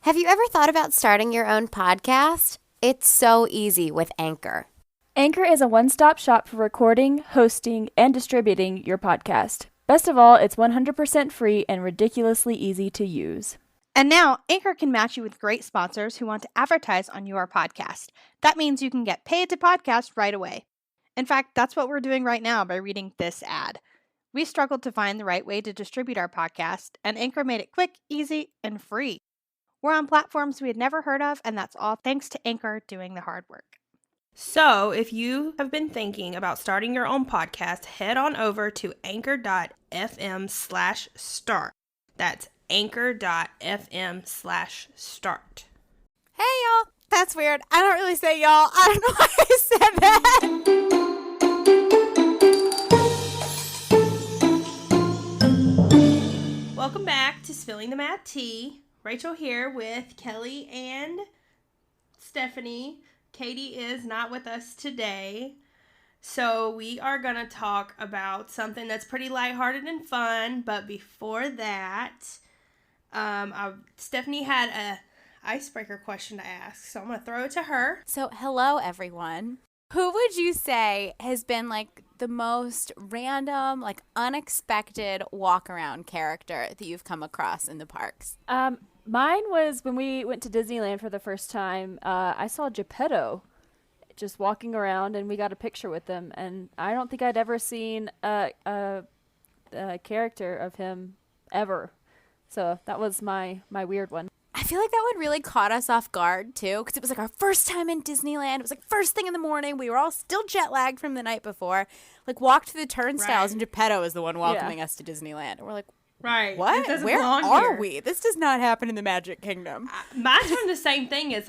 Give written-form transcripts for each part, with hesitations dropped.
Have you ever thought about starting your own podcast? It's so easy with Anchor. Anchor is a one-stop shop for recording, hosting, and distributing your podcast. Best of all, it's 100% free and ridiculously easy to use. And now, Anchor can match you with great sponsors who want to advertise on your podcast. That means you can get paid to podcast right away. In fact, that's what we're doing right now by reading this ad. We struggled to find the right way to distribute our podcast, and Anchor made it quick, easy, and free. We're on platforms we had never heard of, and that's all thanks to Anchor doing the hard work. So, if you have been thinking about starting your own podcast, head on over to anchor.fm/start. That's anchor.fm/start. Hey, y'all. That's weird. I don't really say y'all. I don't know why I said that. Welcome back to Spilling the Mad Tea. Rachel here with Kelly and Stephanie. Katie is not with us today. So we are going to talk about something that's pretty lighthearted and fun. But before that, Stephanie had a icebreaker question to ask. So I'm going to throw it to her. So, hello, everyone. Who would you say has been, like, the most random, like, unexpected walk-around character that you've come across in the parks? Mine was when we went to Disneyland for the first time. I saw Geppetto just walking around, and we got a picture with him. And I don't think I'd ever seen a character of him ever. So that was my weird one. I feel like that one really caught us off guard, too, because it was like our first time in Disneyland. It was like first thing in the morning. We were all still jet lagged from the night before. Like, walked through the turnstiles, and Geppetto is the one welcoming us to Disneyland. And we're like, right. What? Where are we? This does not happen in the Magic Kingdom. Mine's from the same thing as,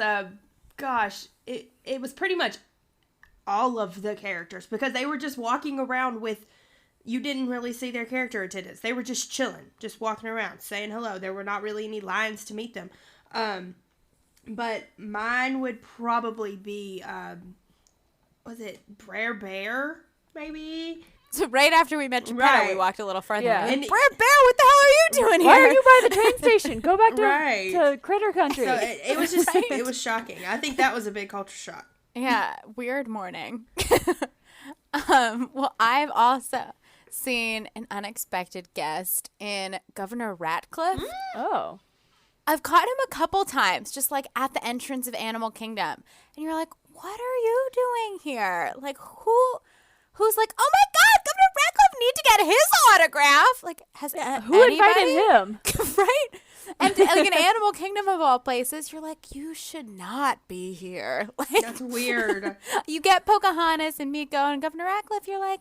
it was pretty much all of the characters because they were just walking around with, you didn't really see their character attendants. They were just chilling, just walking around, saying hello. There were not really any lines to meet them. But mine would probably be, was it Brer Bear, maybe? So right after we met Geppetto, we walked a little further. Yeah. And Brer Bear, what the hell are you doing here? Why are you by the train station? Go back to Critter Country. So it was just, it was shocking. I think that was a big culture shock. Yeah, weird morning. Well, I've also seen an unexpected guest in Governor Ratcliffe. Oh. I've caught him a couple times, just like at the entrance of Animal Kingdom. And you're like, what are you doing here? Like, who's like, oh my God, Governor Ratcliffe, need to get his autograph. Like, has Who anybody? invited him? Right? And like in Animal Kingdom of all places, you're like, you should not be here. Like, That's weird. You get Pocahontas and Miko and Governor Ratcliffe, you're like,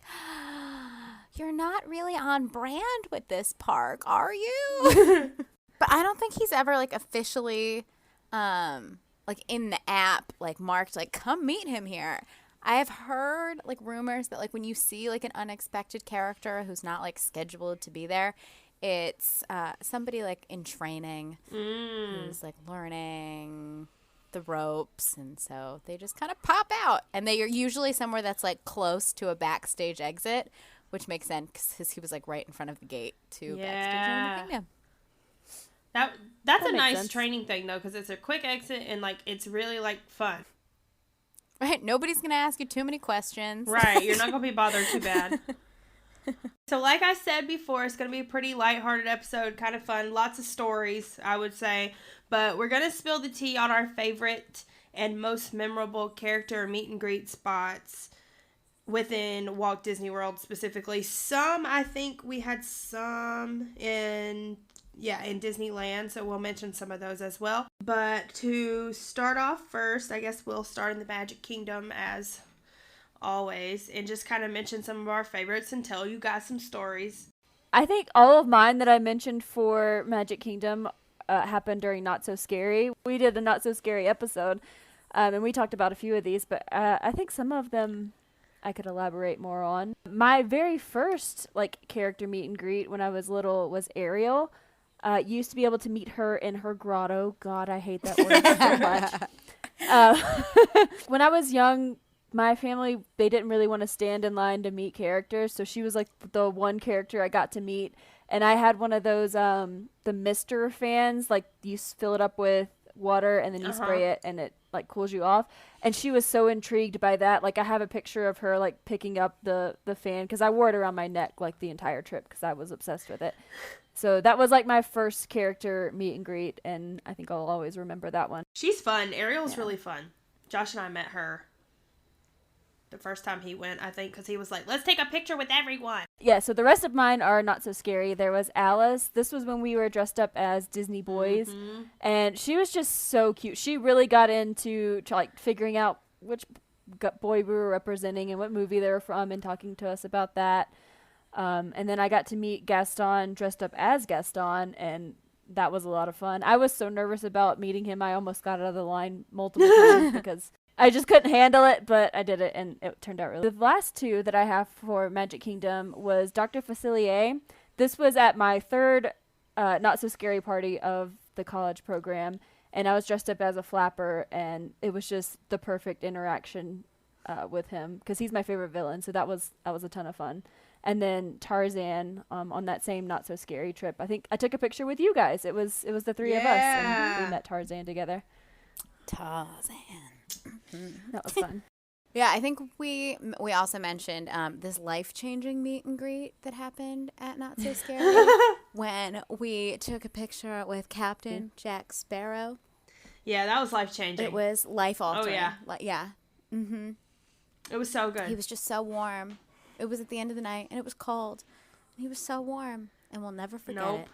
you're not really on brand with this park, are you? But I don't think he's ever like officially like in the app like marked like come meet him here. I have heard like rumors that like when you see like an unexpected character who's not like scheduled to be there, it's somebody like in training who's like learning the ropes, and so they just kind of pop out, and they are usually somewhere that's like close to a backstage exit, which makes sense because he was like right in front of the gate to backstage Animal Kingdom. That's a makes nice sense. training thing though, because it's a quick exit and like it's really like fun. Right, nobody's gonna ask you too many questions. Right, you're not gonna be bothered too bad. So like I said before, it's gonna be a pretty lighthearted episode, kind of fun, lots of stories, I would say. But we're gonna spill the tea on our favorite and most memorable character meet and greet spots within Walt Disney World specifically. Some, I think we had some in Disneyland, so we'll mention some of those as well. But to start off first, I guess we'll start in the Magic Kingdom as always and just kind of mention some of our favorites and tell you guys some stories. I think all of mine that I mentioned for Magic Kingdom happened during Not So Scary. We did a Not So Scary episode, and we talked about a few of these, but I think some of them I could elaborate more on. My very first like character meet and greet when I was little was Ariel. Used to be able to meet her in her grotto. God, I hate that word so much. When I was young, my family, they didn't really want to stand in line to meet characters, so she was like the one character I got to meet. And I had one of those, the Mister fans, like you fill it up with water and then you spray it and it like cools you off. And she was so intrigued by that. Like I have a picture of her like picking up the fan because I wore it around my neck like the entire trip because I was obsessed with it. So that was like my first character meet and greet, and I think I'll always remember that one. She's fun. Ariel's really fun. Josh and I met her the first time he went, I think, because he was like, let's take a picture with everyone. Yeah, so the rest of mine are not so scary. There was Alice. This was when we were dressed up as Disney boys, and she was just so cute. She really got into like figuring out which boy we were representing and what movie they were from and talking to us about that. And then I got to meet Gaston dressed up as Gaston, and that was a lot of fun. I was so nervous about meeting him. I almost got out of the line multiple times because I just couldn't handle it, but I did it, and it turned out really. The last two that I have for Magic Kingdom was Dr. Facilier. This was at my third Not So Scary party of the college program, and I was dressed up as a flapper, and it was just the perfect interaction with him because he's my favorite villain, so that was a ton of fun. And then Tarzan on that same Not So Scary trip. I think I took a picture with you guys. It was the three of us, and we met Tarzan together. Tarzan. That was fun. Yeah, I think we also mentioned this life-changing meet and greet that happened at Not So Scary when we took a picture with Captain Jack Sparrow. Yeah, that was life-changing. It was life-altering. Oh, yeah. Yeah. Mm-hmm. It was so good. He was just so warm. It was at the end of the night, and it was cold. He was so warm, and we'll never forget it.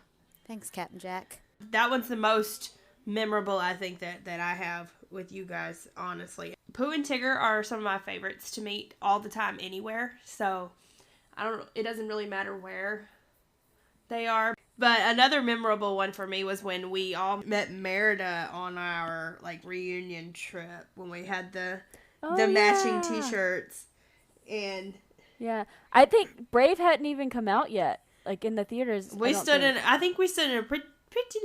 Thanks, Captain Jack. That one's the most memorable, I think, that I have with you guys, honestly. Pooh and Tigger are some of my favorites to meet all the time anywhere, so it doesn't really matter where they are. But another memorable one for me was when we all met Merida on our like reunion trip when we had the matching t-shirts. And yeah, I think Brave hadn't even come out yet, like in the theaters. I think we stood in a pretty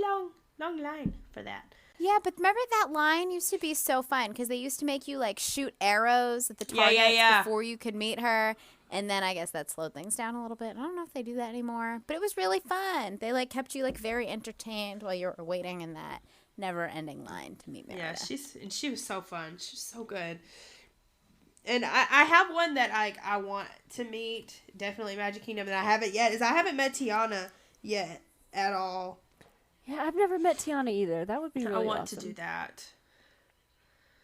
long line for that. Yeah, but remember that line used to be so fun because they used to make you like shoot arrows at the targets before you could meet her. And then I guess that slowed things down a little bit. I don't know if they do that anymore, but it was really fun. They like kept you like very entertained while you were waiting in that never-ending line to meet Merida. Yeah, she was so fun. She was so good. And I have one that I want to meet, definitely Magic Kingdom, and I haven't yet. I haven't met Tiana yet at all. Yeah, I've never met Tiana either. That would be really awesome. I want to do that.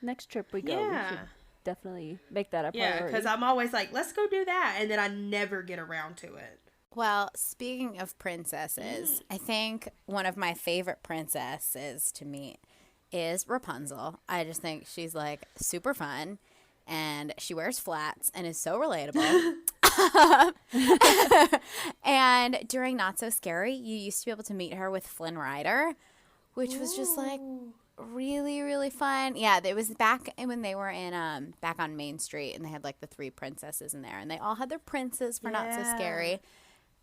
Next trip we go, we should definitely make that a priority. Yeah, because I'm always like, let's go do that, and then I never get around to it. Well, speaking of princesses, I think one of my favorite princesses to meet is Rapunzel. I just think she's like super fun, and she wears flats and is so relatable. And during Not So Scary, you used to be able to meet her with Flynn Rider, which was just like really, really fun. Yeah, it was back when they were in back on Main Street, and they had like the three princesses in there, and they all had their princes for Not So Scary.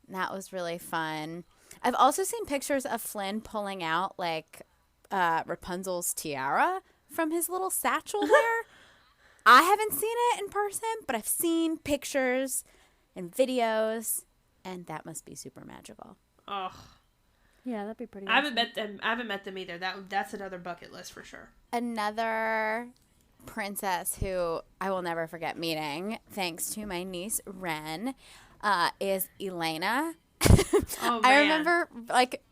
And that was really fun. I've also seen pictures of Flynn pulling out like Rapunzel's tiara from his little satchel there. I haven't seen it in person, but I've seen pictures and videos, and that must be super magical. Oh, yeah, that'd be pretty. I haven't met them either. That's another bucket list for sure. Another princess who I will never forget meeting, thanks to my niece Ren, is Elena. Oh, man. I remember like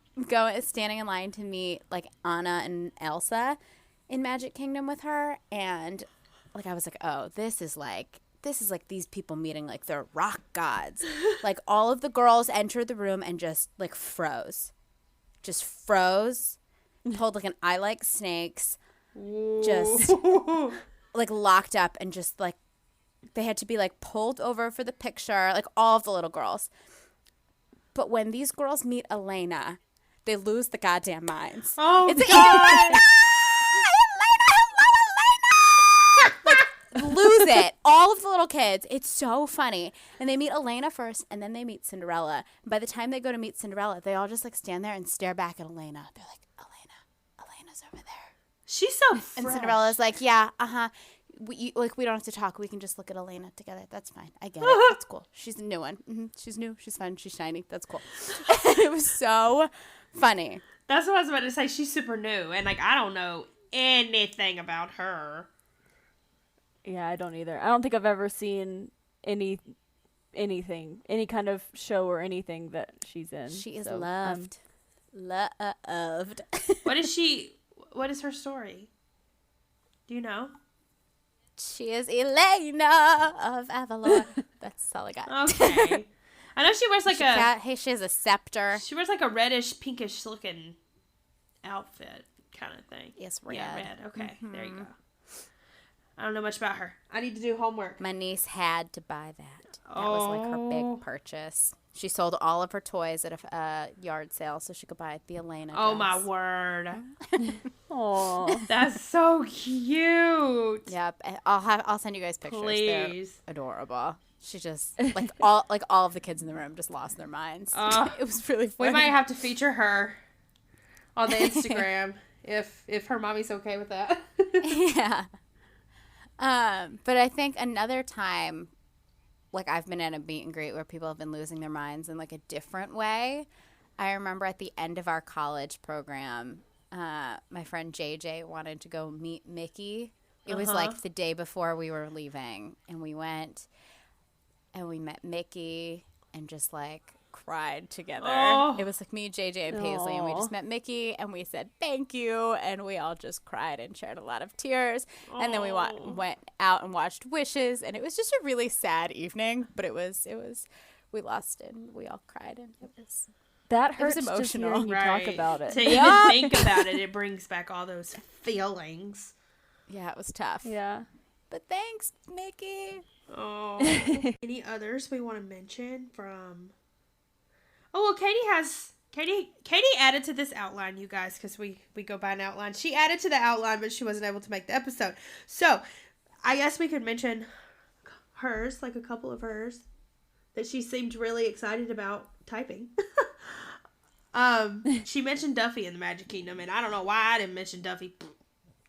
standing in line to meet like Anna and Elsa in Magic Kingdom with her, and like I was like, oh, this is like these people meeting like their rock gods. Like all of the girls entered the room and just like froze, pulled like an I Like Snakes, just like locked up, and just like they had to be like pulled over for the picture, like all of the little girls. But when these girls meet Elena, they lose the goddamn minds. Oh, it's God. Lose it. All of the little kids. It's so funny. And they meet Elena first, and then they meet Cinderella. And by the time they go to meet Cinderella, they all just like stand there and stare back at Elena. They're like, Elena's over there. She's so fresh. And Cinderella's like, yeah, we don't have to talk. We can just look at Elena together. That's fine. I get it. That's cool. She's a new one. Mm-hmm. She's new. She's fun. She's shiny. That's cool. It was so funny. That's what I was about to say. She's super new, and like I don't know anything about her. Yeah, I don't either. I don't think I've ever seen anything, any kind of show or anything that she's in. She is so, loved. Loved. What is she? What is her story? Do you know? She is Elena of Avalor. That's all I got. Okay. I know she wears like she has a scepter. She wears like a reddish, pinkish looking outfit kind of thing. Yes, red. Yeah, red. Okay, there you go. I don't know much about her. I need to do homework. My niece had to buy that. That was like her big purchase. She sold all of her toys at a yard sale so she could buy the Elena dress. Oh my word. Aw. That's so cute. Yep. I'll send you guys pictures. Please. They're adorable. She just all of the kids in the room just lost their minds. It was really funny. We might have to feature her on the Instagram if her mommy's okay with that. Yeah. But I think another time, like I've been at a meet and greet where people have been losing their minds in like a different way. I remember at the end of our college program, my friend JJ wanted to go meet Mickey. It was like the day before we were leaving, and we went and we met Mickey and just like cried together. Oh. It was like me, JJ, and Paisley, and we just met Mickey and we said thank you, and we all just cried and shared a lot of tears. And then we went out and watched Wishes, and it was just a really sad evening, but it was we lost it and we all cried, and it was That hurts emotional. just hearing you talk about it. To even think about it, it brings back all those feelings. yeah, it was tough. Yeah. But thanks, Mickey. Oh. Any others we want to mention from... Oh, well, Katie added to this outline, you guys, because we go by an outline. She added to the outline, but she wasn't able to make the episode. So, I guess we could mention hers, like a couple of hers, that she seemed really excited about typing. She mentioned Duffy in the Magic Kingdom, and I don't know why I didn't mention Duffy.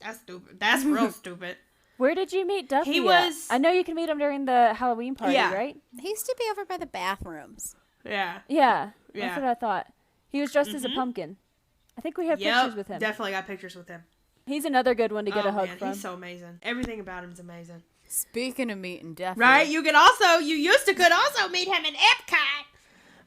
That's stupid. That's real stupid. Where did you meet Duffy? He at? was... I know you can meet him during the Halloween party, Yeah. right? He used to be over by the bathrooms. Yeah. Yeah. Yeah. That's what I thought. He was dressed as a pumpkin. I think we have pictures with him. Definitely got pictures with him. He's another good one to get a hug man, from. He's so amazing. Everything about him is amazing. Speaking of meeting Duffy. Right? You could also meet him in Epcot,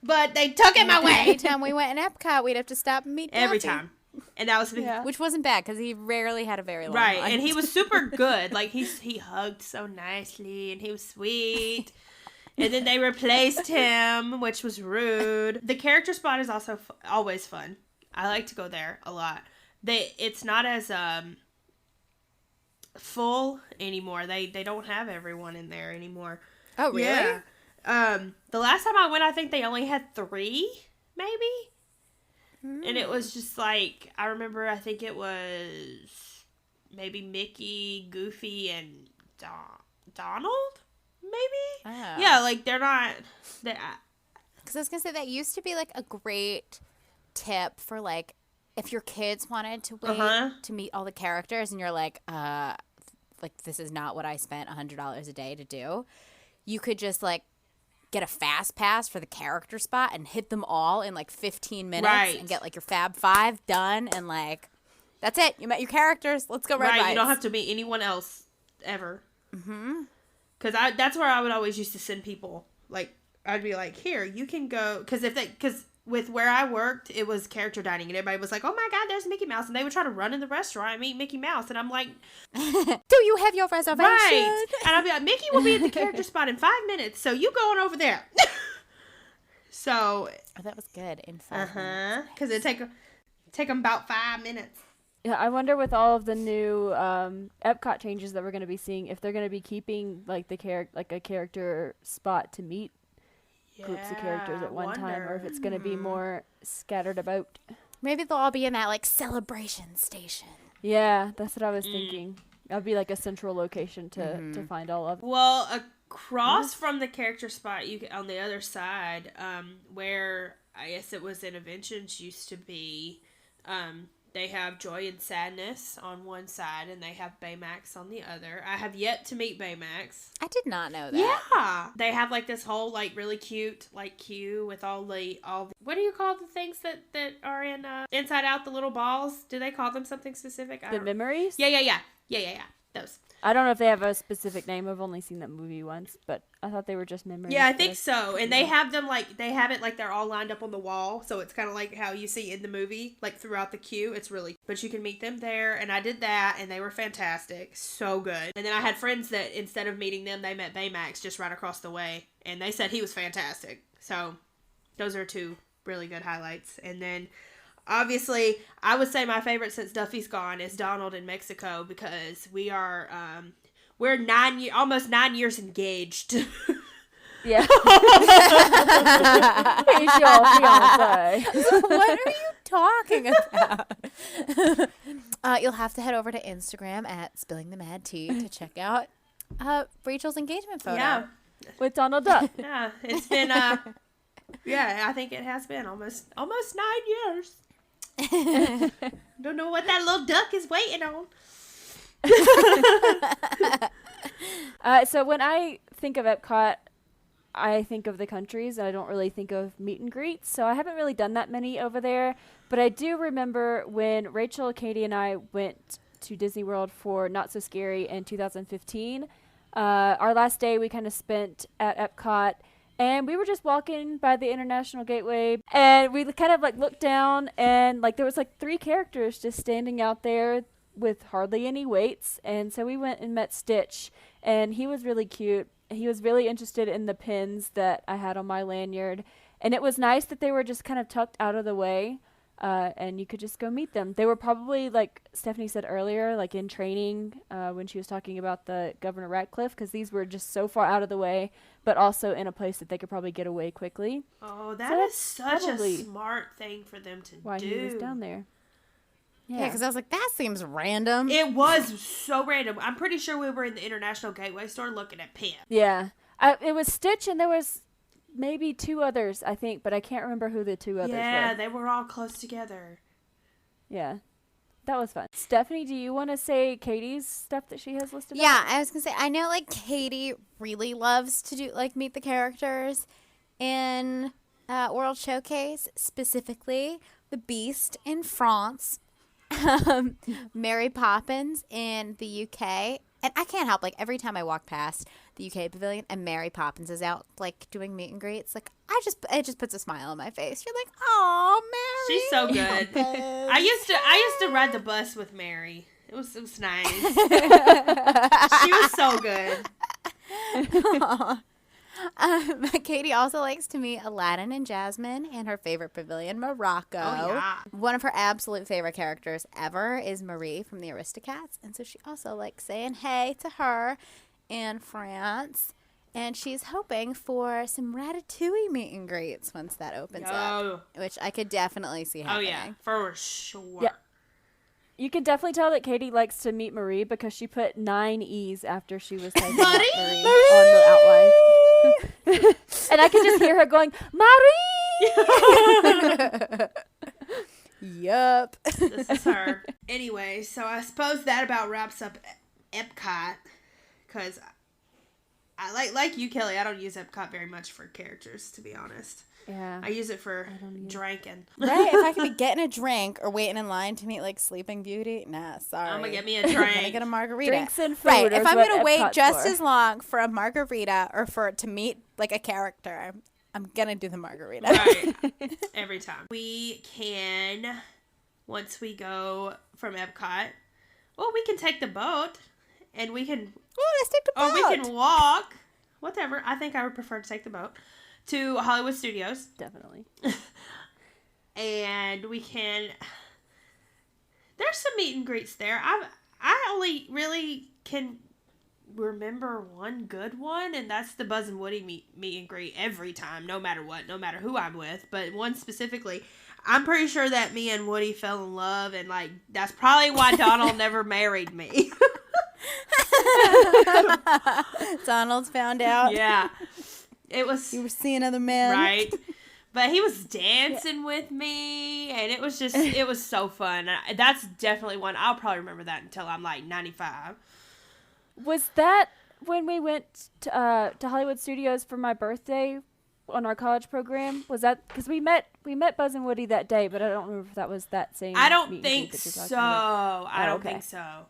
but they took him away. Anytime we went in Epcot, we'd have to stop and meet Duffy. Every time. And that was Which wasn't bad because he rarely had a very long right. line. And he was super good. Like he hugged so nicely and he was sweet. And then they replaced him, which was rude. The character spot is also always fun. I like to go there a lot. It's not as full anymore. They don't have everyone in there anymore. Oh, really? Yeah. The last time I went, I think they only had 3, maybe. And it was just like, I remember, I think it was maybe Mickey, Goofy, and Donald, maybe? Oh. Yeah, like, they're not... Because I was going to say, that used to be, like, a great tip for, like, if your kids wanted to wait to meet all the characters and you're like, this is not what I spent $100 a day to do, you could just, like, get a fast pass for the character spot and hit them all in, like, 15 minutes and get, like, your Fab 5 done and, like, that's it. You met your characters. Let's go ride rides. You don't have to meet anyone else ever. Mm-hmm. Because that's where I would always used to send people. Like, I'd be like, here, you can go. Because with where I worked, it was character dining. And everybody was like, oh, my God, there's Mickey Mouse. And they would try to run in the restaurant and meet Mickey Mouse. And I'm like... Do you have your reservation? Right. And I'd be like, Mickey will be at the character spot in 5 minutes. So you go on over there. So... Oh, that was good. In 5 minutes. Because it take them about 5 minutes. Yeah, I wonder with all of the new Epcot changes that we're going to be seeing, if they're going to be keeping like a character spot to meet groups of characters at one time, or if it's going to be more scattered about. Maybe they'll all be in that, like, celebration station. Yeah, that's what I was thinking. That'll be like a central location to find all of them. Well, across from the character spot, on the other side, where I guess it was Interventions used to be, They have Joy and Sadness on one side, and they have Baymax on the other. I have yet to meet Baymax. I did not know that. Yeah, they have like this whole like really cute like queue with all what do you call the things that are in Inside Out, the little balls? Do they call them something specific? The memories? Yeah. Those. I don't know if they have a specific name. I've only seen that movie once, but I thought they were just memories. Yeah, I think so. And they have them they have it like they're all lined up on the wall. So it's kind of like how you see in the movie, like throughout the queue. It's really, but you can meet them there. And I did that and they were fantastic. So good. And then I had friends that instead of meeting them, they met Baymax just right across the way. And they said he was fantastic. So those are two really good highlights. And then obviously, I would say my favorite since Duffy's gone is Donald in Mexico because we're almost 9 years engaged. Yeah. He's your fiance. What are you talking about? You'll have to head over to Instagram at Spilling the Mad Tea to check out Rachel's engagement photo. Yeah. With Donald Duck. Yeah, it's been yeah, I think it has been almost 9 years. Don't know what that little duck is waiting on. So when I think of Epcot, I think of the countries, and I don't really think of meet and greets. So I haven't really done that many over there. But I do remember when Rachel, Katie, and I went to Disney World for Not So Scary in 2015. Our last day we kind of spent at Epcot, and we were just walking by the International Gateway, and we kind of like looked down, and like there was like 3 characters just standing out there with hardly any waits. And so we went and met Stitch, and he was really cute. He was really interested in the pins that I had on my lanyard, and it was nice that they were just kind of tucked out of the way, and you could just go meet them. They were probably, like Stephanie said earlier, like in training when she was talking about the Governor Radcliffe, because these were just so far out of the way, but also in a place that they could probably get away quickly. Oh, that is such a smart thing for them to why do. He was down there. Yeah, because I was like, that seems random. It was so random. I'm pretty sure we were in the International Gateway store looking at pins. Yeah. It was Stitch, and there was maybe 2 others, I think, but I can't remember who the 2 others were. Yeah, they were all close together. Yeah. That was fun. Stephanie, do you want to say Katie's stuff that she has listed? Yeah, I was going to say, I know, like, Katie really loves to do, like, meet the characters in World Showcase, specifically the Beast in France, Mary Poppins in the UK. And I can't help, like, every time I walk past the UK pavilion and Mary Poppins is out, like, doing meet and greets, like, it just puts a smile on my face. You're like, oh, Mary. She's so good. I used to ride the bus with Mary. It was nice. She was so good. Katie also likes to meet Aladdin and Jasmine in her favorite pavilion, Morocco. Oh, yeah. One of her absolute favorite characters ever is Marie from the Aristocats, and so she also likes saying hey to her in France. And she's hoping for some Ratatouille meet and greets once that opens up, which I could definitely see happening. Oh, yeah, for sure. Yeah. You can definitely tell that Katie likes to meet Marie because she put 9 E's after she was typing out Marie on the outline. And I can just hear her going, Marie! Yup. This is her. Anyway, so I suppose that about wraps up Epcot, because I like you, Kelly, I don't use Epcot very much for characters, to be honest. Yeah. I use it for drinking. Right? If I could be getting a drink or waiting in line to meet, like, Sleeping Beauty, nah, sorry. I'm going to get me a drink. I'm going to get a margarita. Drinks and food. Right. If I'm going to wait Epcot's just for. as long for a margarita or to meet, like, a character, I'm going to do the margarita. Right. Every time. We can, once we go from Epcot, well, we can take the boat and we can... Oh, let's take the boat. Or we can walk. Whatever. I think I would prefer to take the boat to Hollywood Studios. Definitely. And we can... There's some meet and greets there. I only really can remember one good one, and that's the Buzz and Woody meet and greet every time, no matter what, no matter who I'm with. But one specifically, I'm pretty sure that me and Woody fell in love, and like that's probably why Donald never married me. Donald found out. Yeah. It was... You were seeing other men. Right. But he was dancing with me, and it was so fun. That's definitely one. I'll probably remember that until I'm like 95. Was that when we went to Hollywood Studios for my birthday on our college program? Was that because we met Buzz and Woody that day, but I don't remember if that was that same. I don't meet and think greet that you're so. talking about. I don't okay. think so.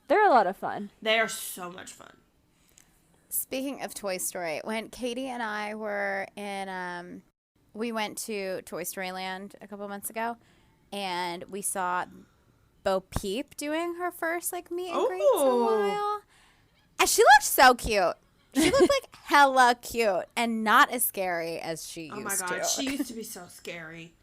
They're a lot of fun. They are so much fun. Speaking of Toy Story, when Katie and I were in, we went to Toy Story Land a couple months ago, and we saw Bo Peep doing her first like meet and greet in a while, and she looked so cute. She looked like hella cute and not as scary as she used to. Oh my god, she used to be so scary.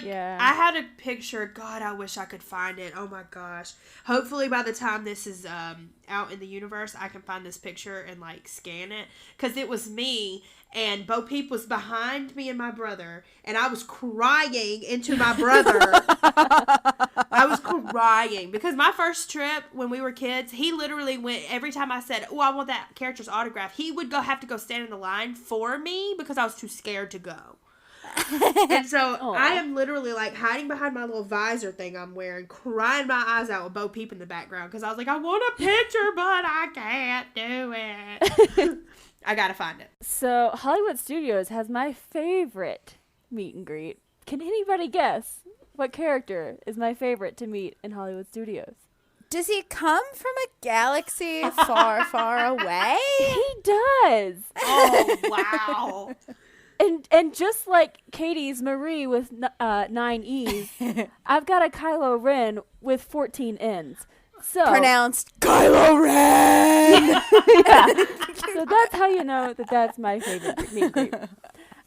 Yeah. I had a picture. God, I wish I could find it. Oh my gosh. Hopefully by the time this is out in the universe, I can find this picture and like scan it. Because it was me and Bo Peep was behind me and my brother. And I was crying into my brother. I was crying. Because my first trip when we were kids, he literally went, every time I said, oh, I want that character's autograph, he would have to go stand in the line for me because I was too scared to go. And so I am literally like hiding behind my little visor thing I'm wearing, crying my eyes out with Bo Peep in the background because I was like, I want a picture, but I can't do it. I gotta find it. So Hollywood Studios has my favorite meet and greet. Can anybody guess what character is my favorite to meet in Hollywood Studios? Does he come from a galaxy far, far away? He does. Oh, wow. And just like Katie's Marie with 9 E's, I've got a Kylo Ren with 14 N's. So Pronounced Kylo Ren! yeah. So that's how you know that that's my favorite meet and greet.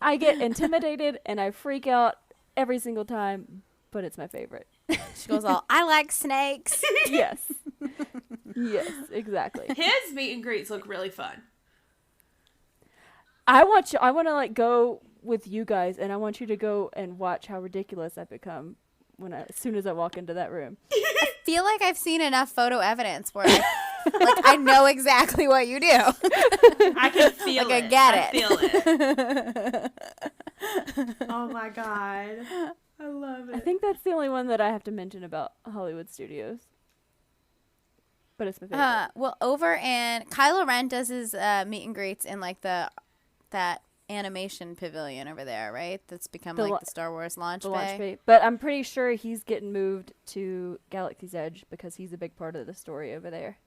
I get intimidated and I freak out every single time, but it's my favorite. She goes all, I like snakes. Yes. Yes, exactly. His meet and greets look really fun. I want to like go with you guys, and I want you to go and watch how ridiculous I become as soon as I walk into that room. I feel like I've seen enough photo evidence where I know exactly what you do. I can feel like it. I get I it. feel it. Oh my god. I love it. I think that's the only one that I have to mention about Hollywood Studios. But it's my favorite. Well, over in Kylo Ren does his meet and greets in like that animation pavilion over there, right? That's become the Star Wars launch bay. But I'm pretty sure he's getting moved to Galaxy's Edge because he's a big part of the story over there.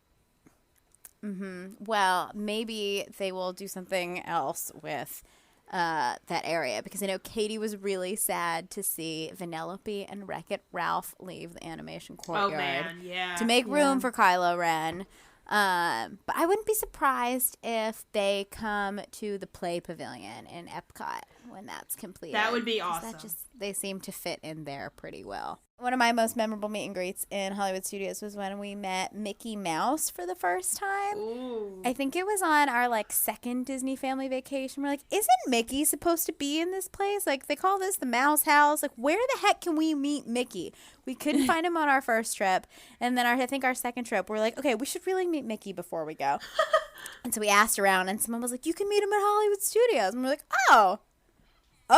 Mm-hmm. Well, maybe they will do something else with that area, because I know Katie was really sad to see Vanellope and Wreck-It Ralph leave the animation courtyard. Oh man, yeah. To make room for Kylo Ren. But I wouldn't be surprised if they come to the Play Pavilion in Epcot when that's completed. That would be awesome. They seem to fit in there pretty well. One of my most memorable meet and greets in Hollywood Studios was when we met Mickey Mouse for the first time. Ooh. I think it was on our second Disney family vacation. We're like, isn't Mickey supposed to be in this place? Like, they call this the Mouse House. Like, where the heck can we meet Mickey? We couldn't find him on our first trip. And then I think our second trip, we're like, okay, we should really meet Mickey before we go. And so we asked around, and someone was like, you can meet him at Hollywood Studios. And we're like, oh,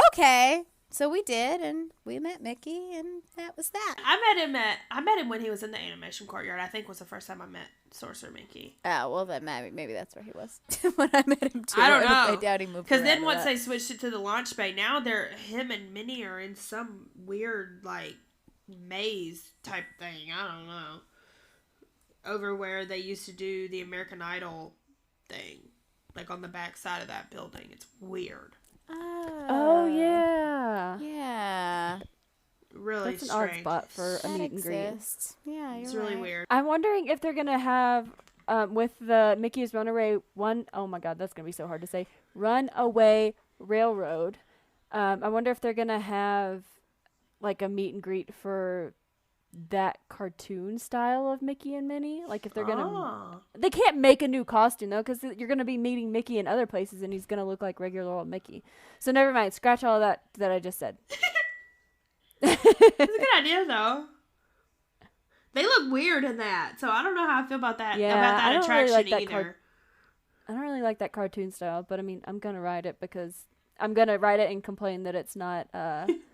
okay. So we did, and we met Mickey, and that was that. I met him when he was in the animation courtyard. I think was the first time I met Sorcerer Mickey. Oh, well, then maybe that's where he was when I met him, too. I don't know. I doubt he moved. Because then once they switched it to the launch bay, now him and Minnie are in some weird, maze type thing. I don't know. Over where they used to do the American Idol thing. Like on the back side of that building. It's weird. Oh, yeah. Yeah. Really That's an strange. odd spot for a meet and greet. Yeah, you're It's really right. weird. I'm wondering if they're going to have, with the Mickey's Runaway oh my god, that's going to be so hard to say, Runaway Railroad, I wonder if they're going to have, a meet and greet for that cartoon style of Mickey and Minnie. Like, if they're going to... They can't make a new costume, though, because you're going to be meeting Mickey in other places, and he's going to look like regular old Mickey. So never mind. Scratch all that I just said. It's a good idea, though. They look weird in that, so I don't know how I feel about that. Yeah, about that I don't attraction really like that either. I don't really like that cartoon style, but I mean, I'm gonna ride it because I'm gonna ride it and complain that it's not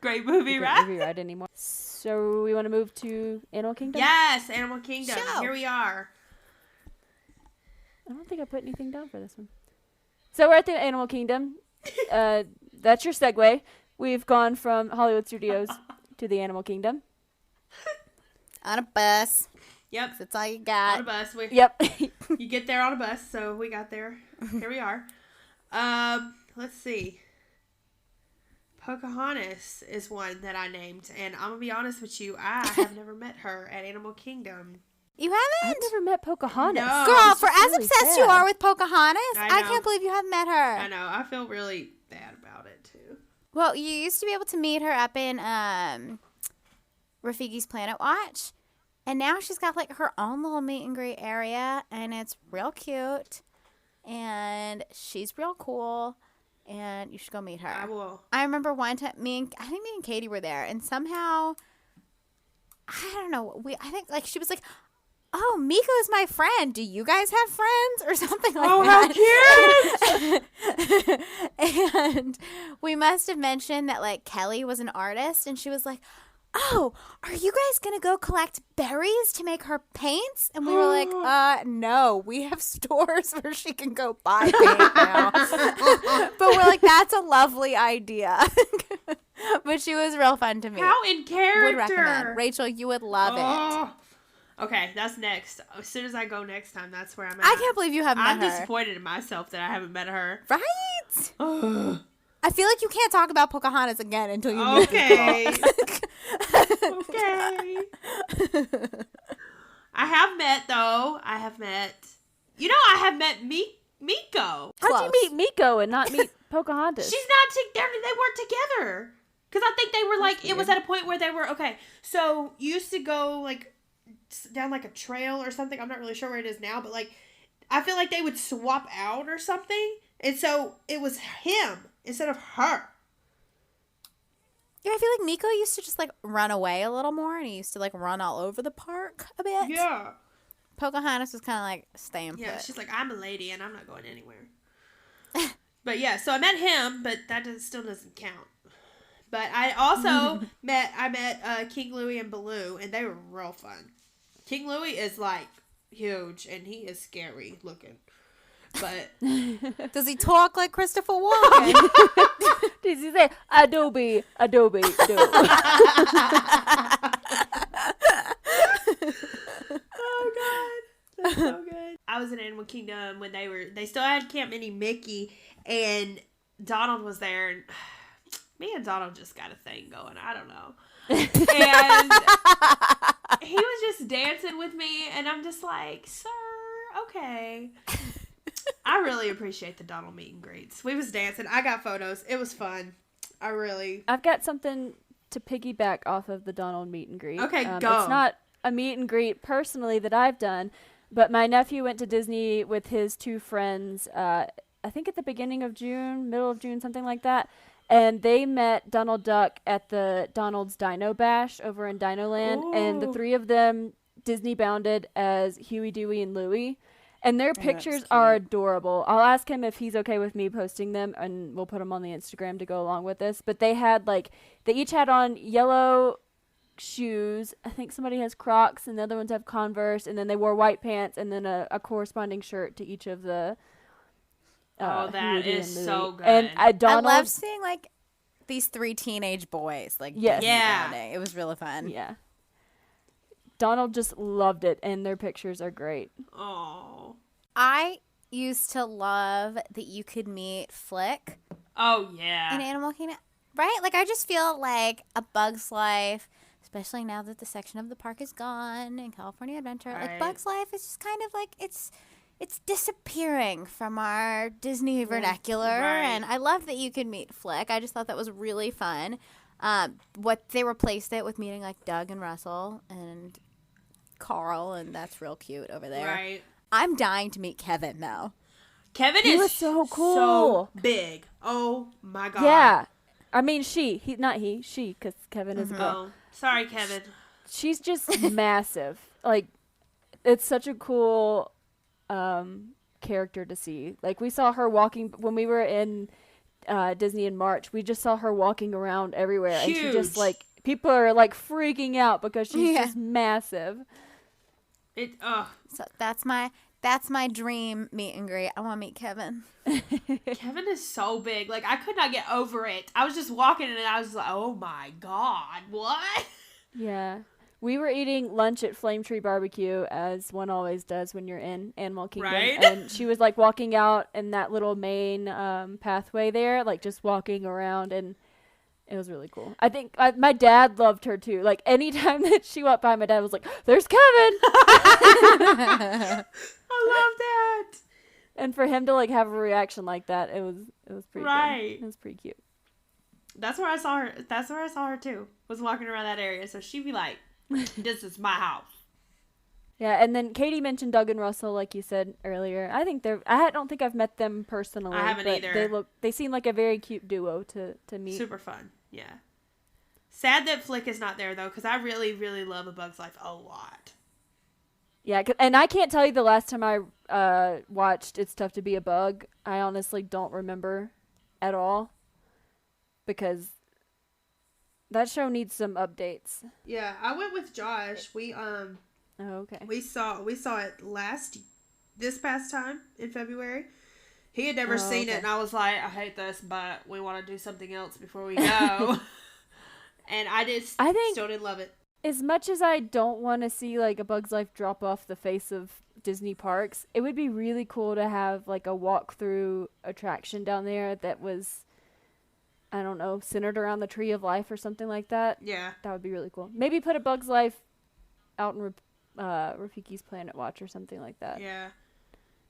Great movie, a great right? movie ride anymore. So we want to move to Animal Kingdom? Yes, Animal Kingdom. Show. Here we are. I don't think I put anything down for this one. So we're at the Animal Kingdom. That's your segue. We've gone from Hollywood Studios to the Animal Kingdom. On a bus. Yep. That's all you On a got. bus. Yep. You get there on a bus, so we got there. Here we are. Let's see. Pocahontas is one that I named, and I'm gonna be honest with you, I have never met her at Animal Kingdom. You I've haven't? never met Pocahontas. No. Girl, It's for just as really obsessed you sad. are with Pocahontas, I I know. can't believe you haven't met her. I know. I feel really bad about it too. Well, you used to be able to meet her up in Rafiki's Planet Watch. And now she's got like her own little meet and greet area, and it's real cute. And she's real cool. And you should go meet her. I will. I remember one time I think me and Katie were there, and somehow I don't know, I think like she was like, "Oh, Miko is my friend. Do you guys have friends?" or something like that. How cute! And we must have mentioned that like Kelly was an artist, and she was like, "Oh, are you guys gonna go collect berries to make her paints?" And we were like, no, we have stores where she can go buy paint now." But we're like, that's a lovely idea. But she was real fun to meet. How in character. Would recommend. Rachel, you would love it. Oh. Okay, that's next. As soon as I go next time, that's where I'm at. I can't believe you haven't I'm met her. disappointed in myself that I haven't met her. Right? Ugh. I feel like you can't talk about Pocahontas again until you meet Okay. her. Okay. I have met. You know, I have met Miko. How'd Close. you meet Miko and not meet Pocahontas? She's not they weren't together. Because I think they were like, it was weird. at a point where they were, okay, so you used to go like down like a trail or something. I'm not really sure where it is now, but like, I feel like they would swap out or something. And so it was him instead of her. Yeah, I feel like Miko used to just like run away a little more, and he used to like run all over the park a bit. Yeah. Pocahontas was kind of like staying Yeah, put. she's like, I'm a lady and I'm not going anywhere. But yeah, so I met him, but that still doesn't count. But I also met King Louie and Baloo, and they were real fun. King Louie is like huge, and he is scary looking. But Does he talk like Christopher Walken? Did he say Adobe, do? oh god, that's so good. I was in Animal Kingdom when they still had Camp Minnie Mickey, and Donald was there, and me and Donald just got a thing going. I don't know. And he was just dancing with me, and I'm just like, sir, okay. I really appreciate the Donald meet and greets. We was dancing. I got photos. It was fun. I've got something to piggyback off of the Donald meet and greet. Okay, go. It's not a meet and greet personally that I've done, but my nephew went to Disney with his two friends, I think at the beginning of June, middle of June, something like that. And they met Donald Duck at the Donald's Dino Bash over in Dino Land. Ooh. And the three of them Disney bounded as Huey, Dewey, and Louie. And their pictures are adorable. I'll ask him if he's okay with me posting them, and we'll put them on the Instagram to go along with this. But they each had on yellow shoes. I think somebody has Crocs, and the other ones have Converse. And then they wore white pants, and then a corresponding shirt to each of the that Huey, is and so Louie. good. And Donald, I love seeing like these three teenage boys like Yes. Disney Yeah. bonding. It was really fun. yeah. Donald just loved it, and their pictures are great. Oh. I used to love that you could meet Flick Oh, yeah. in Animal Kingdom, right? Like I just feel like A Bug's Life, especially now that the section of the park is gone in California Adventure. Like Right. Bug's Life is just kind of like it's disappearing from our Disney vernacular, Right. and I love that you could meet Flick. I just thought that was really fun. What they replaced it with meeting like Doug and Russell and Carl, and that's real cute over there. Right. I'm dying to meet Kevin now. Kevin He is was so cool. so big. Oh, my God. Yeah. I mean, she, because Kevin is a girl. Oh, sorry, Kevin. She's just massive. Like, it's such a cool character to see. Like, we saw her walking when we were in Disney in March. We just saw her walking around everywhere. Huge. And she just, like, people are, like, freaking out because she's just massive. So that's my dream meet and greet. I want to meet Kevin. Kevin is so big. Like, I could not get over it. I was just walking and I was like, oh my God, what? Yeah. We were eating lunch at Flame Tree Barbecue, as one always does when you're in Animal Kingdom. Right? And she was, like, walking out in that little main pathway there, like, just walking around, and it was really cool. I think my dad loved her, too. Like, anytime that she walked by, my dad was like, there's Kevin! I love that. And for him to, like, have a reaction like that, it was pretty Right. good. It was pretty cute. That's where I saw her. That's where I saw her, too. Was walking around that area. So she'd be like, this is my house. Yeah, and then Katie mentioned Doug and Russell, like you said earlier. I don't think I've met them personally. I haven't but either. They seem like a very cute duo to meet. Super fun. Yeah. Sad that Flick is not there, though, because I really, really love A Bug's Life a lot. Yeah, and I can't tell you the last time I watched It's Tough to Be a Bug. I honestly don't remember at all, because that show needs some updates. Yeah, I went with Josh. We Oh, okay. we saw it this past time in February. He had never seen it, and I was like, I hate this, but we want to do something else before we go. And I still didn't love it. As much as I don't want to see, like, A Bug's Life drop off the face of Disney parks, it would be really cool to have, like, a walk-through attraction down there that was, I don't know, centered around the Tree of Life or something like that. Yeah. That would be really cool. Maybe put A Bug's Life out in Rafiki's Planet Watch or something like that. Yeah.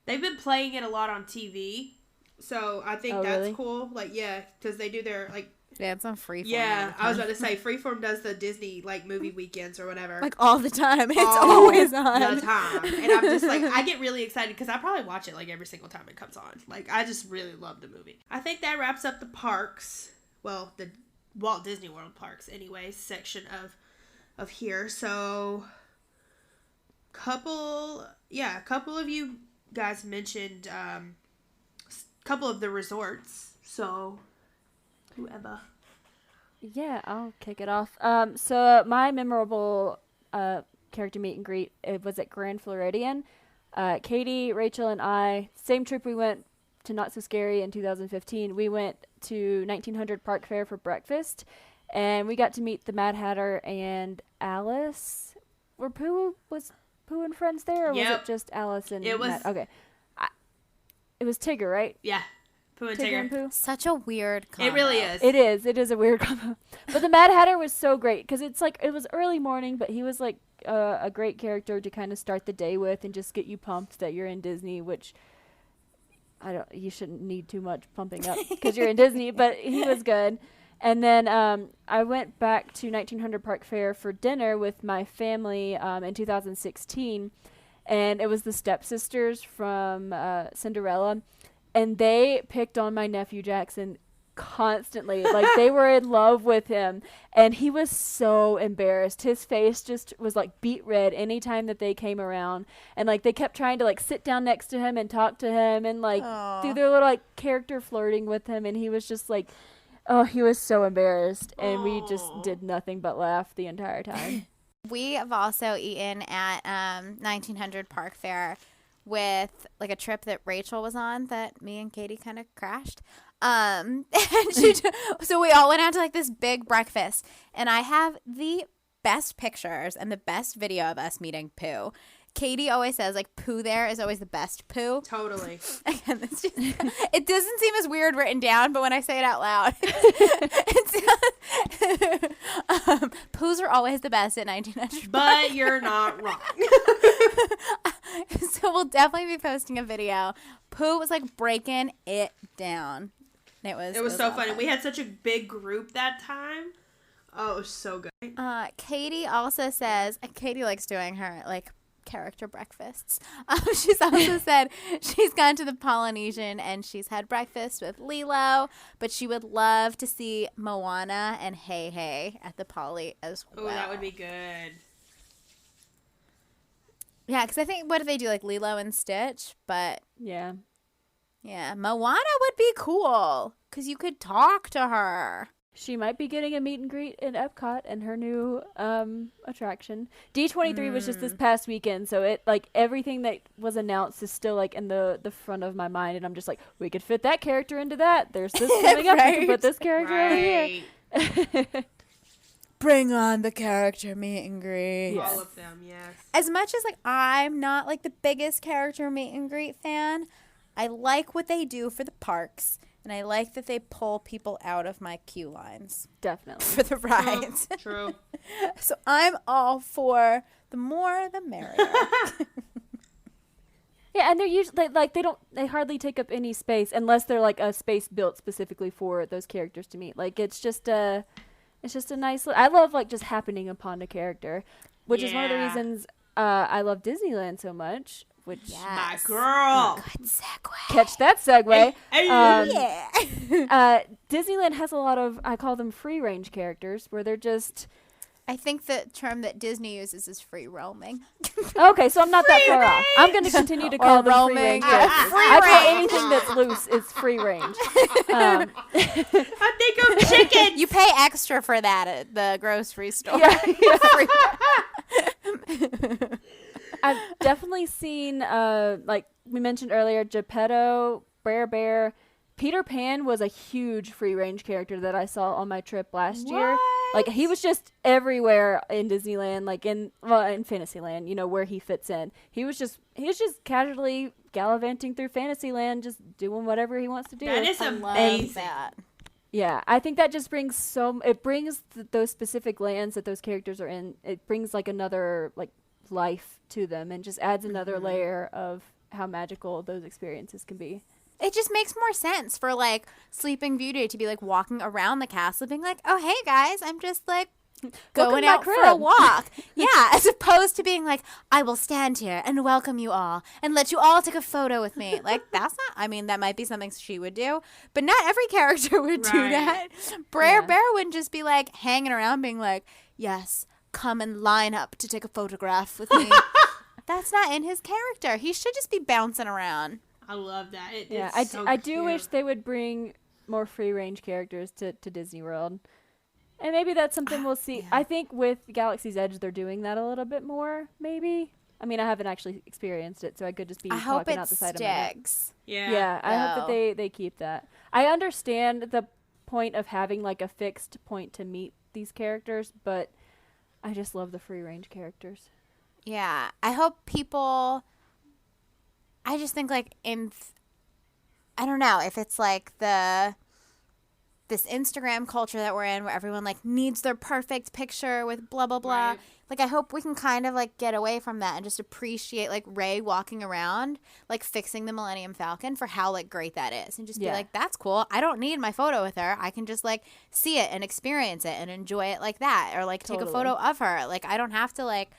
They've been playing it a lot on TV, so I think that's really? cool. Like, yeah, because they do their, like... Yeah, it's on Freeform. Yeah, I was about to say, Freeform does the Disney, like, movie weekends or whatever. Like, all the time. It's all always on. the time. And I'm just, like, I get really excited because I probably watch it, like, every single time it comes on. Like, I just really love the movie. I think that wraps up the parks. Well, the Walt Disney World parks, anyways, section of here. So, couple of you guys mentioned a couple of the resorts. So, whoever. Yeah, I'll kick it off. So my memorable character meet and greet, it was at Grand Floridian. Katie, Rachel, and I, same trip we went to Not So Scary in 2015. We went to 1900 Park Fair for breakfast, and we got to meet the Mad Hatter and Alice. Was Pooh and friends there, or was it just Alice and Matt? Okay. It was Tigger, right? Yeah. Pooh and Tigger. And Pooh. Such a weird combo. It really is. It is a weird combo. But the Mad Hatter was so great because it's like, it was early morning, but he was like a great character to kind of start the day with and just get you pumped that you're in Disney, which you shouldn't need too much pumping up because you're in Disney, but he was good. And then I went back to 1900 Park Fair for dinner with my family in 2016, and it was the stepsisters from Cinderella. And they picked on my nephew Jackson constantly. Like, they were in love with him. And he was so embarrassed. His face just was, like, beet red anytime that they came around. And, like, they kept trying to, like, sit down next to him and talk to him and, like, do their little, like, character flirting with him. And he was just, like, oh, he was so embarrassed. And we just did nothing but laugh the entire time. We have also eaten at 1900 Park Fair with, like, a trip that Rachel was on that me and Katie kind of crashed. And so we all went out to, like, this big breakfast. And I have the best pictures and the best video of us meeting Pooh. Katie always says, like, Pooh there is always the best Pooh. Totally. Again, it doesn't seem as weird written down, but when I say it out loud, Poohs are always the best at 1900. But you're not wrong. So we'll definitely be posting a video. Pooh was, like, breaking it down. It was so funny. We had such a big group that time. Oh, it was so good. Katie also says, Katie likes doing her, like, character breakfasts. She's also said she's gone to the Polynesian and she's had breakfast with Lilo, but she would love to see Moana and Hey Hey at the Poly as well. Oh, that would be good. Yeah, because I think, what do they do? Like Lilo and Stitch? But Yeah. yeah, Moana would be cool because you could talk to her. She might be getting a meet and greet in Epcot and her new attraction. D23 was just this past weekend, so it like everything that was announced is still like in the front of my mind, and I'm just like, we could fit that character into that. There's this coming up. We can put this character over here. Bring on the character meet and greet. Yes. All of them, yes. As much as like I'm not like the biggest character meet and greet fan, I like what they do for the parks, and I like that they pull people out of my queue lines Definitely. for the rides. True. So I'm all for the more the merrier. Yeah, and they're usually like they hardly take up any space unless they're like a space built specifically for those characters to meet. Like it's just a nice. I love like just happening upon a character, which is one of the reasons I love Disneyland so much. Which My girl. Good segue. catch that segue. Hey. Yeah. Disneyland has a lot of, I call them free range characters, where they're just I think the term that Disney uses is free roaming. okay. So I'm not that far off. I'm going to continue to call them free range characters. I call anything that's loose is free range. I think of chicken. You pay extra for that at the grocery store. Yeah. I've definitely seen, like we mentioned earlier, Geppetto, Brer Bear. Peter Pan was a huge free-range character that I saw on my trip last year. Like, he was just everywhere in Disneyland, like in Fantasyland, you know, where he fits in. He was just casually gallivanting through Fantasyland, just doing whatever he wants to do. That is I love amazing. that. Yeah, I think that just brings it brings those specific lands that those characters are in, it brings, like, another, like, life to them and just adds another layer of how magical those experiences can be. It just makes more sense for like Sleeping Beauty to be like walking around the castle being like, oh, hey guys, I'm just like going out for a walk. Yeah, as opposed to being like, I will stand here and welcome you all and let you all take a photo with me. Like, that's not, I mean, that might be something she would do, but not every character would do that. Brer Bear wouldn't just be like hanging around being like, yes, come and line up to take a photograph with me. That's not in his character. He should just be bouncing around. I love that. I do wish they would bring more free range characters to Disney World. And maybe that's something we'll see. Yeah. I think with Galaxy's Edge, they're doing that a little bit more, maybe. I mean, I haven't actually experienced it, so I could just be talking out the side of my head. Yeah, I hope that they keep that. I understand the point of having like a fixed point to meet these characters, but I just love the free range characters. Yeah, I hope people. I just think like I don't know if it's like this Instagram culture that we're in where everyone like needs their perfect picture with blah blah blah. Right. Like I hope we can kind of like get away from that and just appreciate like Rey walking around like fixing the Millennium Falcon for how like great that is and just be like, that's cool. I don't need my photo with her. I can just like see it and experience it and enjoy it like that, or like take a photo of her. Like I don't have to like.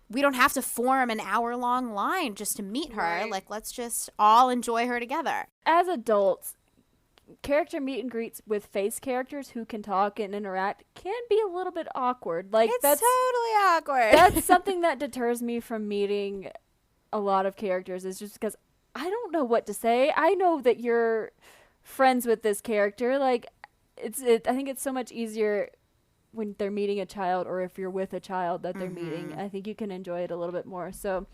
We don't have to form an hour-long line just to meet her. Right. Like, let's just all enjoy her together. As adults, character meet and greets with face characters who can talk and interact can be a little bit awkward. Like that's totally awkward. That's something that deters me from meeting a lot of characters, is just because I don't know what to say. I know that you're friends with this character. Like, I think it's so much easier when they're meeting a child, or if you're with a child that they're meeting. I think you can enjoy it a little bit more. So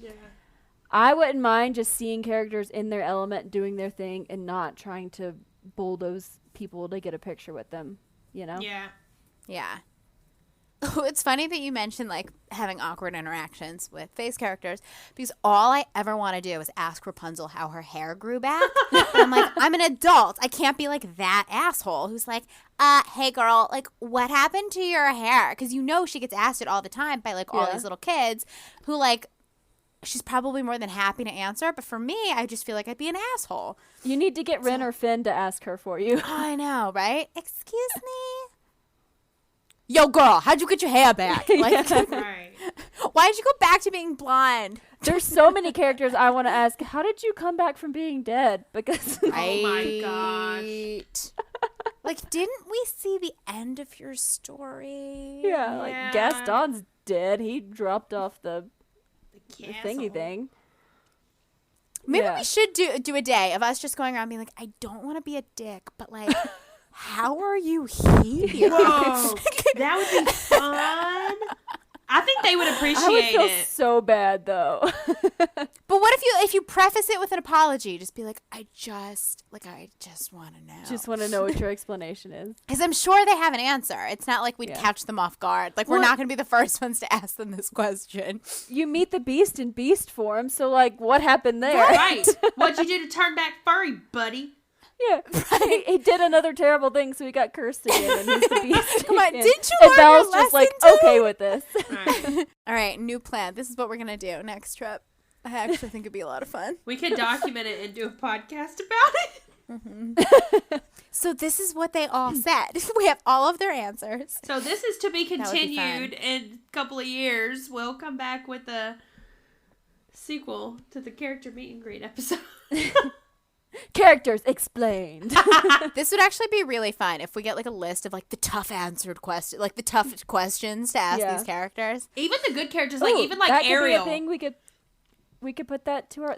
I wouldn't mind just seeing characters in their element doing their thing and not trying to bulldoze people to get a picture with them, you know? Yeah. It's funny that you mentioned like having awkward interactions with face characters, because all I ever want to do is ask Rapunzel how her hair grew back. And I'm like, I'm an adult. I can't be like that asshole who's like, hey girl, like what happened to your hair? Because you know she gets asked it all the time by like all these little kids who like, she's probably more than happy to answer. But for me, I just feel like I'd be an asshole. You need to get Ren or Finn to ask her for you. I know, right? Excuse me? Yo, girl, how'd you get your hair back? Like, right. Why did you go back to being blonde? There's so many characters I want to ask. How did you come back from being dead? Because oh my gosh. Like, didn't we see the end of your story? Yeah, like Gaston's dead. He dropped off the thingy thing. Maybe we should do a day of us just going around being like, I don't want to be a dick, but like, how are you here? Whoa, that would be fun. I think they would appreciate I would feel it. so bad though. But what if you preface it with an apology? Just be like, I just want to know. Just want to know what your explanation is. Because I'm sure they have an answer. It's not like we'd catch them off guard. Like, we're not going to be the first ones to ask them this question. You meet the Beast in beast form, so like, what happened there? Right. What'd you do to turn back furry, buddy? Yeah, he did another terrible thing, so he got cursed again, and he's the Beast. Come on, again. didn't you And learn Belle's your just like lesson, okay too? with this. All right, new plan. This is what we're going to do next trip. I actually think it'd be a lot of fun. We could document it and do a podcast about it. So this is what they all said. We have all of their answers. So this is to be That would be continued in a couple of years. We'll come back with a sequel to the character meet and greet episode. Characters explained. This would actually be really fun if we get like a list of like the tough questions to ask these characters. Even the good characters, like Ooh, even like that Ariel. Could be a thing. We could put that to our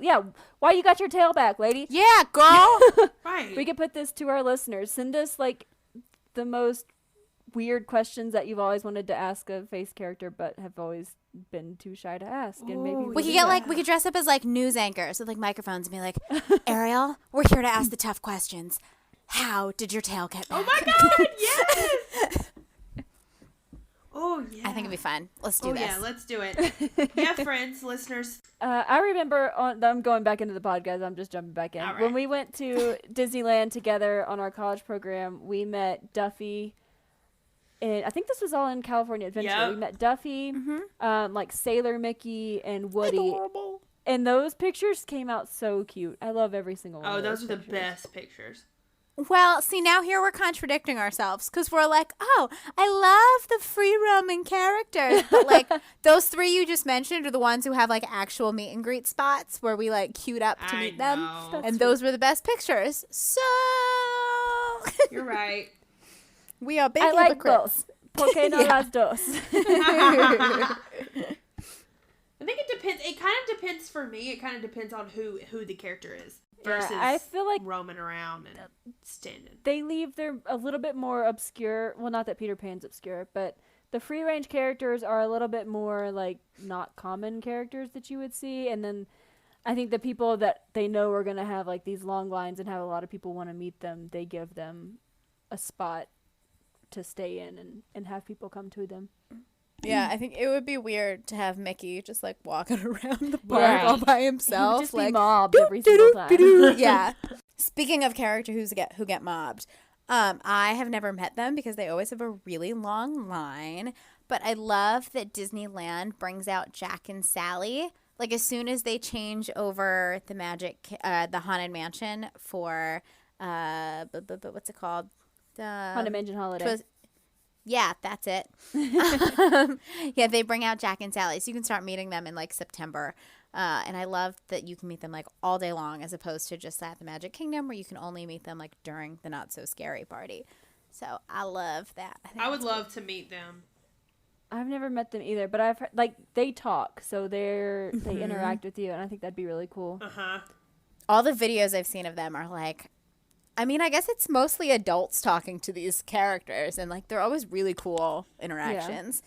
why you got your tail back, lady? Yeah, girl. Right. We could put this to our listeners. Send us like the most weird questions that you've always wanted to ask a face character but have always been too shy to ask, and maybe We could get like we could dress up as like news anchors with like microphones and be like, Ariel, we're here to ask the tough questions. How did your tail get back? Oh my god, yes! Oh yeah. I think it'd be fun. Let's do this. Yeah, let's do it. Yeah, friends, listeners. I remember I'm going back into the podcast. I'm just jumping back in. All right. When we went to Disneyland together on our college program, we met Duffy. And I think this was all in California Adventure. Yep. We met Duffy, like Sailor Mickey and Woody. Adorable. And those pictures came out so cute. I love every single one. Oh, of those are the pictures. best pictures. Well, see, now here we're contradicting ourselves because we're like, oh, I love the free roaming characters. But like those three you just mentioned are the ones who have like actual meet and greet spots where we like queued up to meet them. know. And those were the best pictures. So You're right. we are big I like hypocrites. both. Porque no las dos? I think it depends. It kind of depends for me. It kind of depends on who the character is versus I feel like roaming around and standing. they leave their a little bit more obscure. Well, not that Peter Pan's obscure, but the free range characters are a little bit more like not common characters that you would see. And then I think the people that they know are going to have like these long lines and have a lot of people want to meet them, they give them a spot to stay in and have people come to them. Yeah, I think it would be weird to have Mickey just like walking around the park Right. all by He would himself. just like, be mobbed every single time. yeah. Speaking of characters who get mobbed, I have never met them because they always have a really long line. But I love that Disneyland brings out Jack and Sally. Like as soon as they change over the Haunted Mansion for what's it called? Haunted Mansion Holiday. Yeah, that's it. Yeah, they bring out Jack and Sally, so you can start meeting them in like September. And I love that you can meet them like all day long, as opposed to just at the Magic Kingdom, where you can only meet them like during the Not So Scary party. So I love that. I would love to meet them. I've never met them either, but I've heard, like they talk, so they interact with you, and I think that'd be really cool. All the videos I've seen of them are like, I mean, I guess it's mostly adults talking to these characters, and like they're always really cool interactions.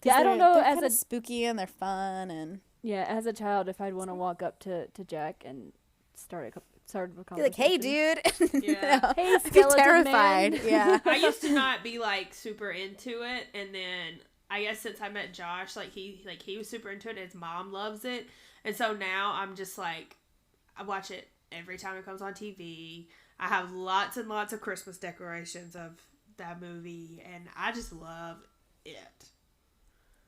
Yeah, I don't know, they're as kinda a spooky and they're fun and as a child, if I'd want to walk up to Jack and start a be conversation. like, "Hey, dude!" Yeah. Hey, I'd be skeleton terrified. man. Yeah. I used to not be like super into it, and then I guess since I met Josh, he was super into it, and his mom loves it, and so now I'm just like, I watch it every time it comes on TV. I have lots and lots of Christmas decorations of that movie, and I just love it.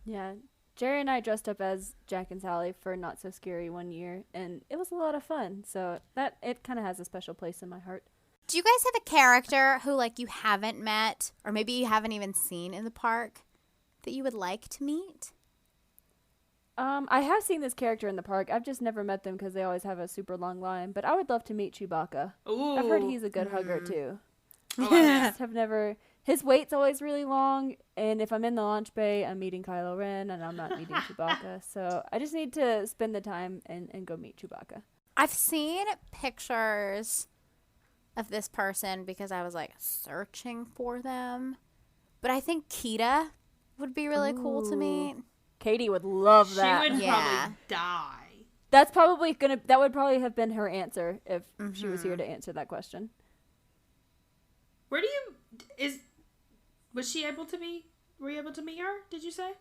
Yeah, Jerry and I dressed up as Jack and Sally for Not So Scary one year, and it was a lot of fun. So that it kind of has a special place in my heart. Do you guys have a character who like you haven't met, or maybe you haven't even seen in the park, that you would like to meet? I have seen this character in the park. I've just never met them because they always have a super long line. But I would love to meet Chewbacca. Ooh. I've heard he's a good hugger too. Oh, yeah. Just have never His wait's always really long, and if I'm in the launch bay, I'm meeting Kylo Ren, and I'm not meeting Chewbacca. So I just need to spend the time and go meet Chewbacca. I've seen pictures of this person because I was like searching for them. But I think Kita would be really cool to meet. Katie would love that. She would Yeah. probably die. That would probably have been her answer if she was here to answer that question. Were you able to meet her? Did you say?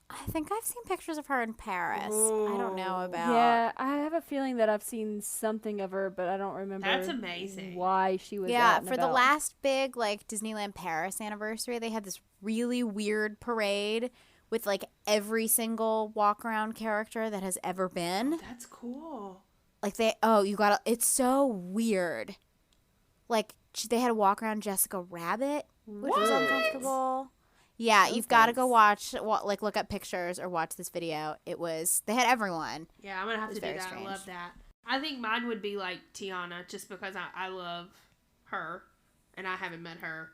I think I've seen pictures of her in Paris. I don't know about. Yeah, I have a feeling that I've seen something of her, but I don't remember. That's amazing. Why she was Yeah, out and for the about. last big like Disneyland Paris anniversary, they had this really weird parade with like every single walk around character that has ever been. That's cool. Like it's so weird. Like they had a walk around Jessica Rabbit, which was uncomfortable. Yeah, you've got to go look up pictures or watch this video. They had everyone. Yeah, I'm going to have to do very that. strange. I love that. I think mine would be like Tiana, just because I love her and I haven't met her.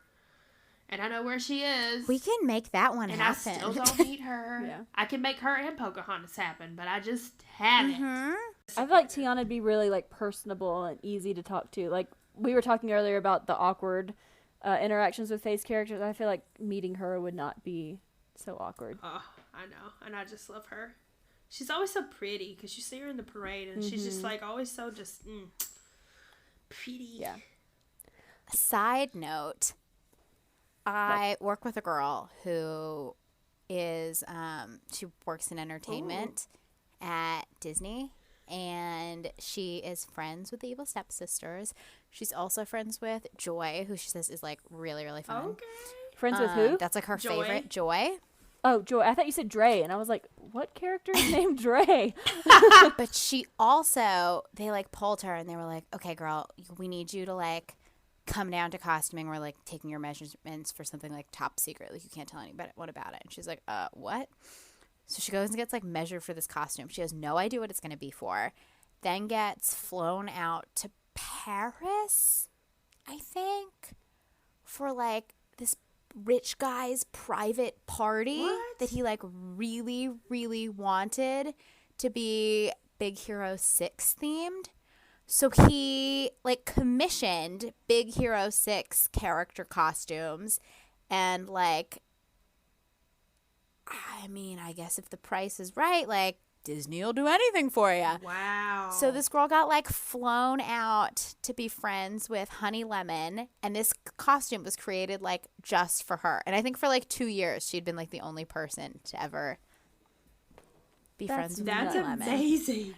And I know where she is. We can make that one and happen. I still don't meet her. Yeah. I can make her and Pocahontas happen, but I just haven't. I feel like Tiana would be really like personable and easy to talk to. Like we were talking earlier about the awkward interactions with face characters. I feel like meeting her would not be so awkward. Oh, I know. And I just love her. She's always so pretty because you see her in the parade and she's just like always so just pretty. Yeah. Side note, I work with a girl who is she works in entertainment at Disney, and she is friends with the Evil Stepsisters. She's also friends with Joy, who she says is like really, really fun. Okay. Friends with who? That's like her Joy. favorite. Joy. Oh, Joy. I thought you said Dre, and I was like, what character is named Dre? But she also, they like pulled her and they were like, okay, girl, we need you to like come down to costuming. We're like taking your measurements for something like top secret. Like you can't tell anybody what about it. And she's like, what? So she goes and gets like measured for this costume. She has no idea what it's going to be for. Then gets flown out to Paris, I think, for like this rich guy's private party that he like really, really wanted to be Big Hero 6 themed. So he like commissioned Big Hero 6 character costumes, and like, I mean, I guess if the price is right, like Disney will do anything for you. Wow. So this girl got like flown out to be friends with Honey Lemon, and this costume was created like just for her. And I think for like 2 years she'd been like the only person to ever be friends with That's Honey Lemon. amazing.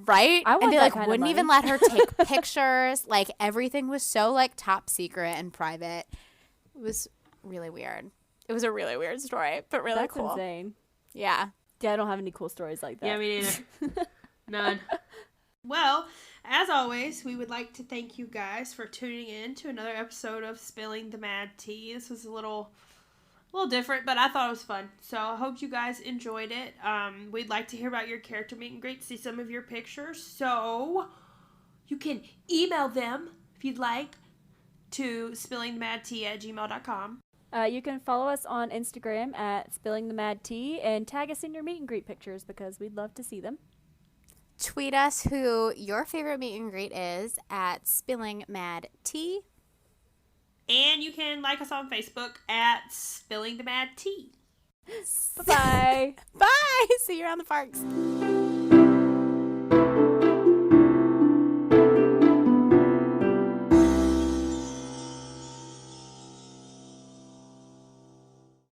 Right? I want and they that like kind of wouldn't money. even let her take pictures. Like everything was so like top secret and private. It was really weird. It was a really weird story, but really That's cool. insane. Yeah. Yeah, I don't have any cool stories like that. Yeah, me neither. None. Well, as always, we would like to thank you guys for tuning in to another episode of Spilling the Mad Tea. This was a little different, but I thought it was fun. So I hope you guys enjoyed it. We'd like to hear about your character meet and greet, see some of your pictures. So you can email them if you'd like to spillingthemadtea@gmail.com. You can follow us on Instagram at Spilling the Mad Tea and tag us in your meet and greet pictures because we'd love to see them. Tweet us who your favorite meet and greet is at Spilling Mad Tea. And you can like us on Facebook at Spilling the Mad Tea. Bye-bye. Bye. See you around the parks.